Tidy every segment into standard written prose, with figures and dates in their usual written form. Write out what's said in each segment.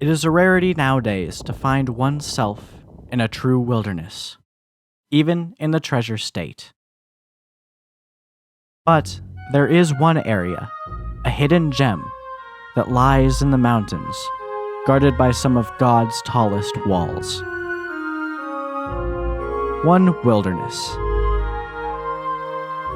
It is a rarity nowadays to find oneself in a true wilderness, even in the treasure state. But there is one area, a hidden gem, that lies in the mountains, guarded by some of God's tallest walls. One wilderness,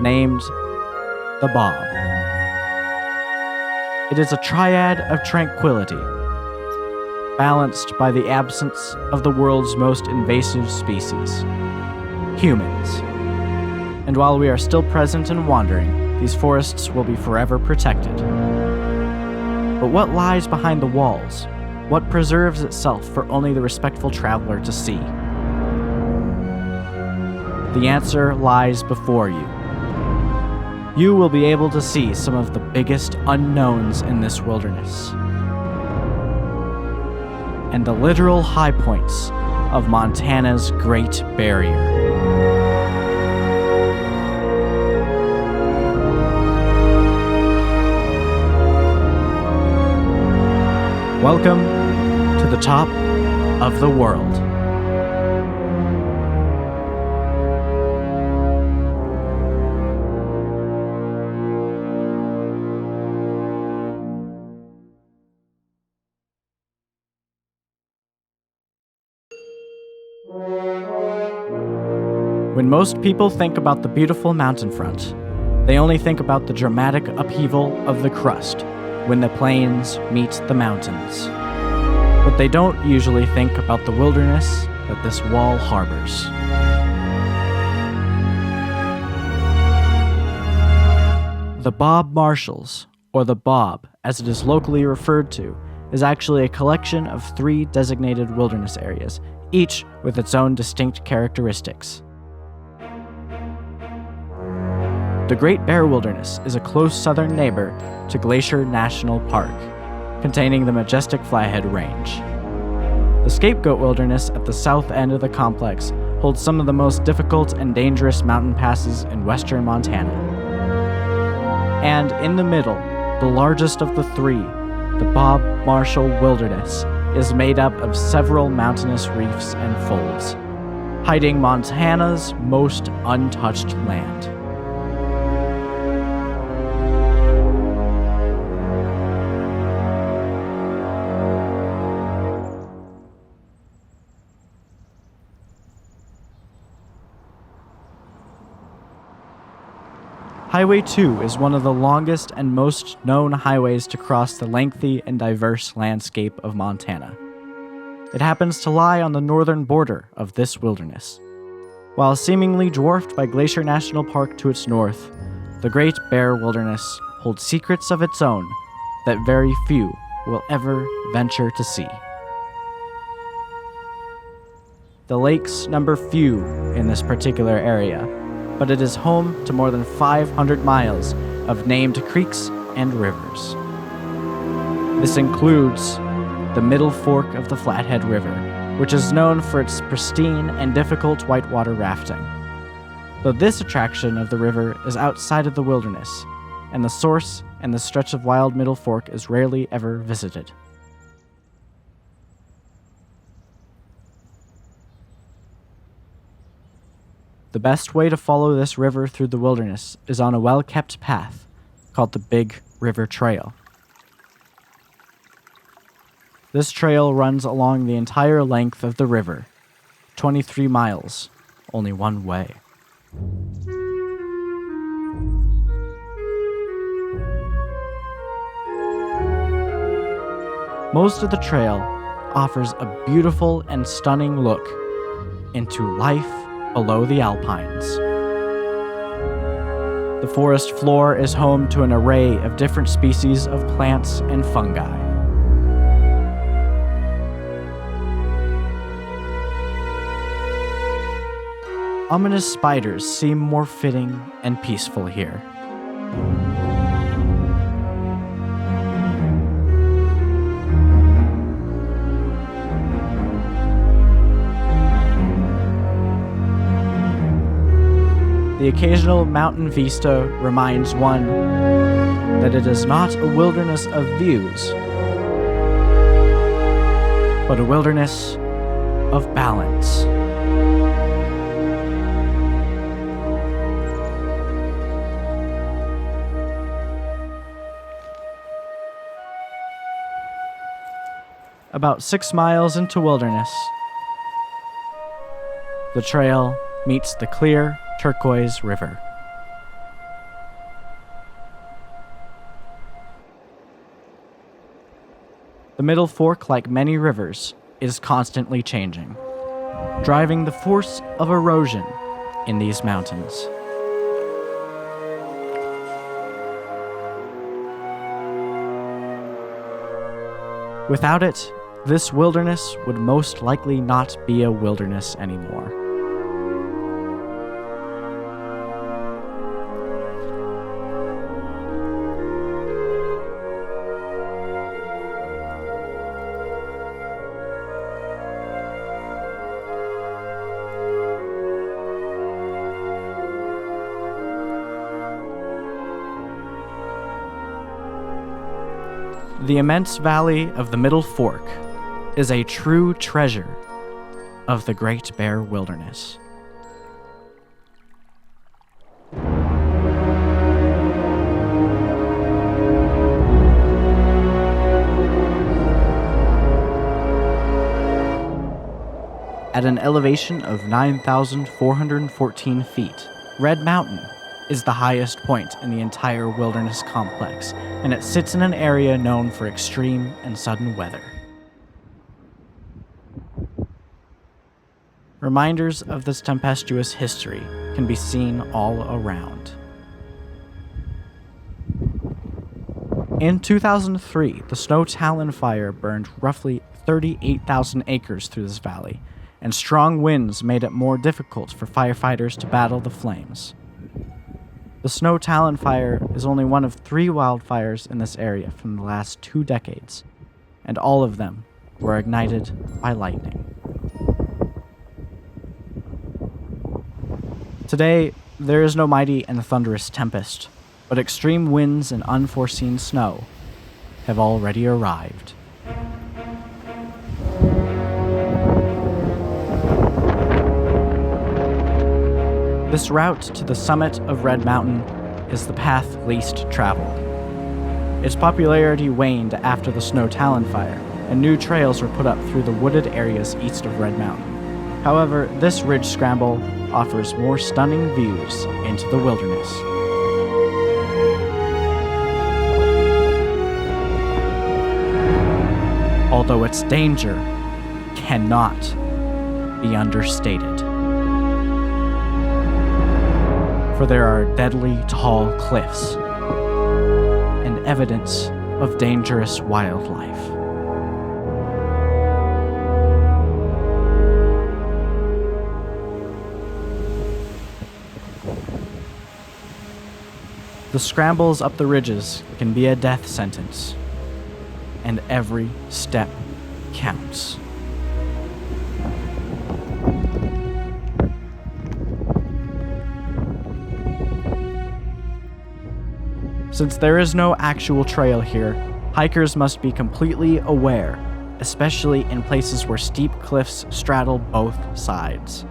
named the Bob. It is a triad of tranquility, balanced by the absence of the world's most invasive species, humans. And while we are still present and wandering, these forests will be forever protected. But what lies behind the walls? What preserves itself for only the respectful traveler to see? The answer lies before you. You will be able to see some of the biggest unknowns in this wilderness, and the literal high points of Montana's Great Barrier. Welcome to the top of the world. When most people think about the beautiful mountain front, they only think about the dramatic upheaval of the crust when the plains meet the mountains. But they don't usually think about the wilderness that this wall harbors. The Bob Marshalls, or the Bob as it is locally referred to, is actually a collection of 3 designated wilderness areas, each with its own distinct characteristics. The Great Bear Wilderness is a close southern neighbor to Glacier National Park, containing the majestic Flathead Range. The Scapegoat Wilderness at the south end of the complex holds some of the most difficult and dangerous mountain passes in western Montana. And in the middle, the largest of the 3, the Bob Marshall Wilderness, is made up of several mountainous reefs and folds, hiding Montana's most untouched land. Highway 2 is one of the longest and most known highways to cross the lengthy and diverse landscape of Montana. It happens to lie on the northern border of this wilderness. While seemingly dwarfed by Glacier National Park to its north, the Great Bear Wilderness holds secrets of its own that very few will ever venture to see. The lakes number few in this particular area, but it is home to more than 500 miles of named creeks and rivers. This includes the Middle Fork of the Flathead River, which is known for its pristine and difficult whitewater rafting. Though this attraction of the river is outside of the wilderness, and the source and the stretch of wild Middle Fork is rarely ever visited. The best way to follow this river through the wilderness is on a well-kept path called the Big River Trail. This trail runs along the entire length of the river, 23 miles, only one way. Most of the trail offers a beautiful and stunning look into life below the Alpines. The forest floor is home to an array of different species of plants and fungi. Ominous spiders seem more fitting and peaceful here. The occasional mountain vista reminds one that it is not a wilderness of views, but a wilderness of balance. About 6 miles into wilderness, the trail meets the clear turquoise river. The Middle Fork, like many rivers, is constantly changing, driving the force of erosion in these mountains. Without it, this wilderness would most likely not be a wilderness anymore. The immense valley of the Middle Fork is a true treasure of the Great Bear Wilderness. At an elevation of 9,414 feet, Red Mountain is the highest point in the entire wilderness complex, and it sits in an area known for extreme and sudden weather. Reminders of this tempestuous history can be seen all around. In 2003, the Snow Talon Fire burned roughly 38,000 acres through this valley, and strong winds made it more difficult for firefighters to battle the flames. The Snow Talon Fire is only one of 3 wildfires in this area from the last 2 decades, and all of them were ignited by lightning. Today, there is no mighty and thunderous tempest, but extreme winds and unforeseen snow have already arrived. This route to the summit of Red Mountain is the path least traveled. Its popularity waned after the Snow Talon Fire, and new trails were put up through the wooded areas east of Red Mountain. However, this ridge scramble offers more stunning views into the wilderness. Although its danger cannot be understated. For there are deadly tall cliffs and evidence of dangerous wildlife. The scrambles up the ridges can be a death sentence, and every step counts. Since there is no actual trail here, hikers must be completely aware, especially in places where steep cliffs straddle both sides.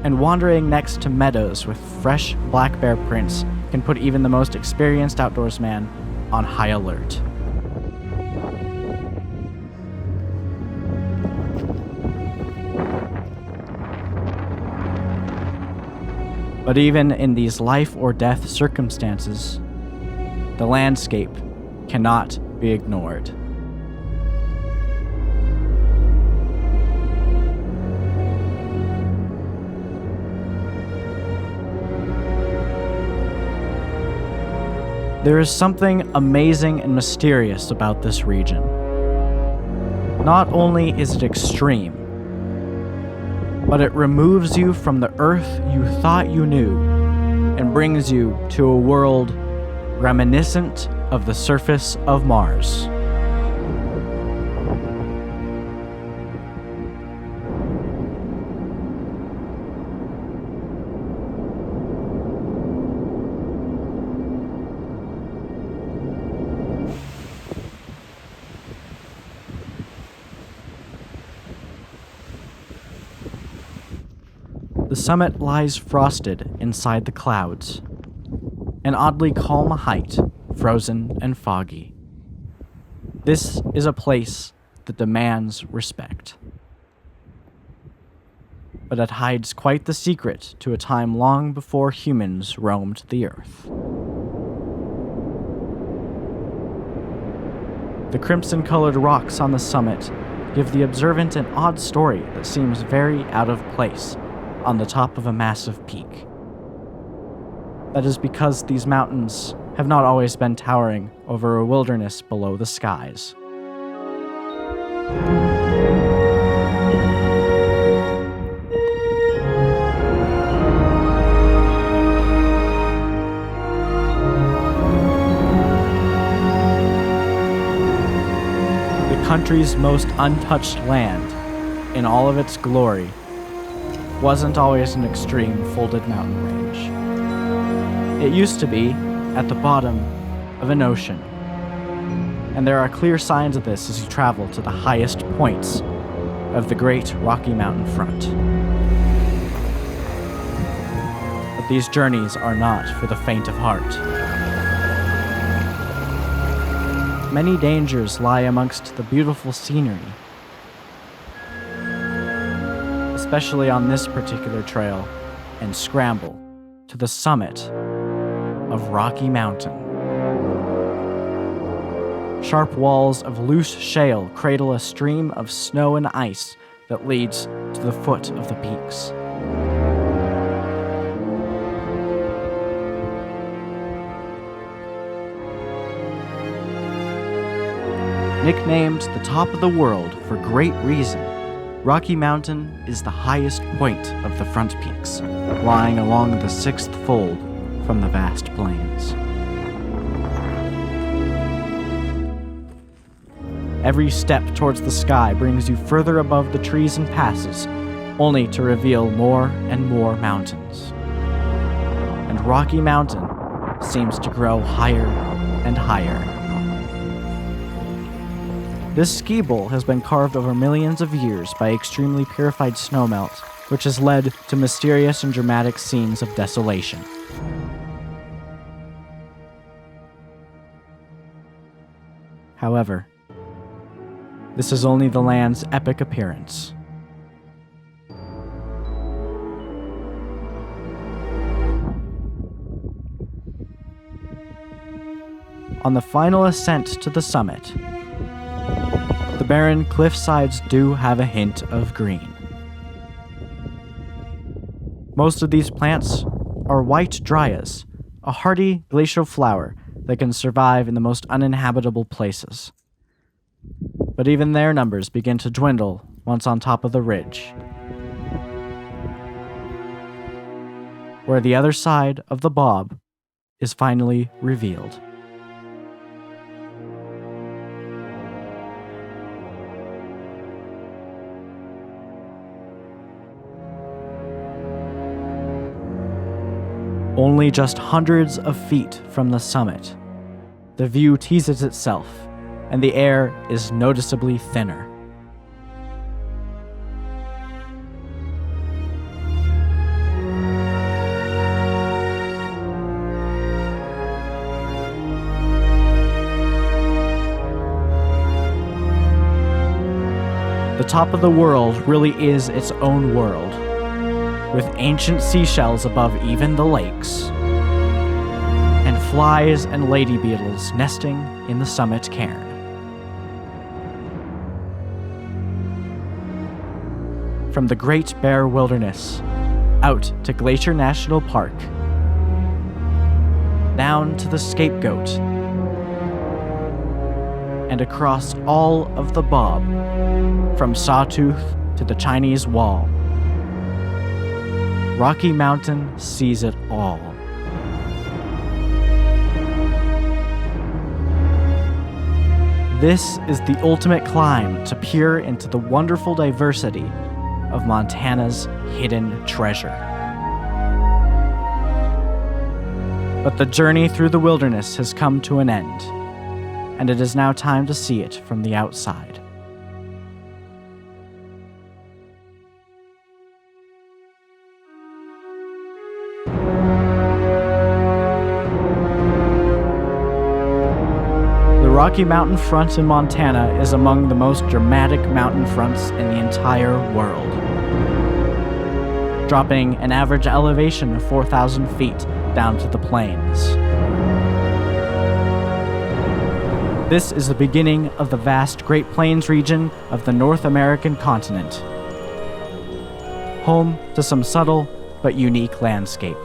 And wandering next to meadows with fresh black bear prints can put even the most experienced outdoorsman on high alert. But even in these life or death circumstances, the landscape cannot be ignored. There is something amazing and mysterious about this region. Not only is it extreme, but it removes you from the earth you thought you knew and brings you to a world reminiscent of the surface of Mars. The summit lies frosted inside the clouds, an oddly calm height, frozen and foggy. This is a place that demands respect. But it hides quite the secret to a time long before humans roamed the earth. The crimson-colored rocks on the summit give the observant an odd story that seems very out of place on the top of a massive peak. That is because these mountains have not always been towering over a wilderness below the skies. The country's most untouched land, in all of its glory, wasn't always an extreme folded mountain range. It used to be at the bottom of an ocean, and there are clear signs of this as you travel to the highest points of the Great Rocky Mountain front. But these journeys are not for the faint of heart. Many dangers lie amongst the beautiful scenery, especially on this particular trail and scramble to the summit of Rocky Mountain. Sharp walls of loose shale cradle a stream of snow and ice that leads to the foot of the peaks. Nicknamed the top of the world for great reason, Rocky Mountain is the highest point of the front peaks, lying along the sixth fold from the vast plains. Every step towards the sky brings you further above the trees and passes, only to reveal more and more mountains. And Rocky Mountain seems to grow higher and higher. This ski bowl has been carved over millions of years by extremely purified snowmelt, which has led to mysterious and dramatic scenes of desolation. However, this is only the land's epic appearance. On the final ascent to the summit, the barren cliffsides do have a hint of green. Most of these plants are white dryas, a hardy glacial flower that can survive in the most uninhabitable places. But even their numbers begin to dwindle once on top of the ridge, where the other side of the bob is finally revealed. Only just hundreds of feet from the summit, the view teases itself, and the air is noticeably thinner. The top of the world really is its own world, with ancient seashells above even the lakes, and flies and lady beetles nesting in the summit cairn. From the Great Bear Wilderness, out to Glacier National Park, down to the Scapegoat, and across all of the Bob, from Sawtooth to the Chinese Wall, Rocky Mountain sees it all. This is the ultimate climb to peer into the wonderful diversity of Montana's hidden treasure. But the journey through the wilderness has come to an end, and it is now time to see it from the outside. Rocky Mountain Front in Montana is among the most dramatic mountain fronts in the entire world, dropping an average elevation of 4,000 feet down to the plains. This is the beginning of the vast Great Plains region of the North American continent, home to some subtle but unique landscape.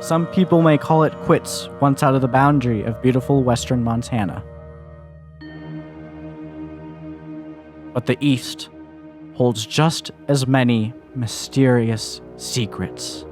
Some people may call it quits once out of the boundary of beautiful western Montana. But the East holds just as many mysterious secrets.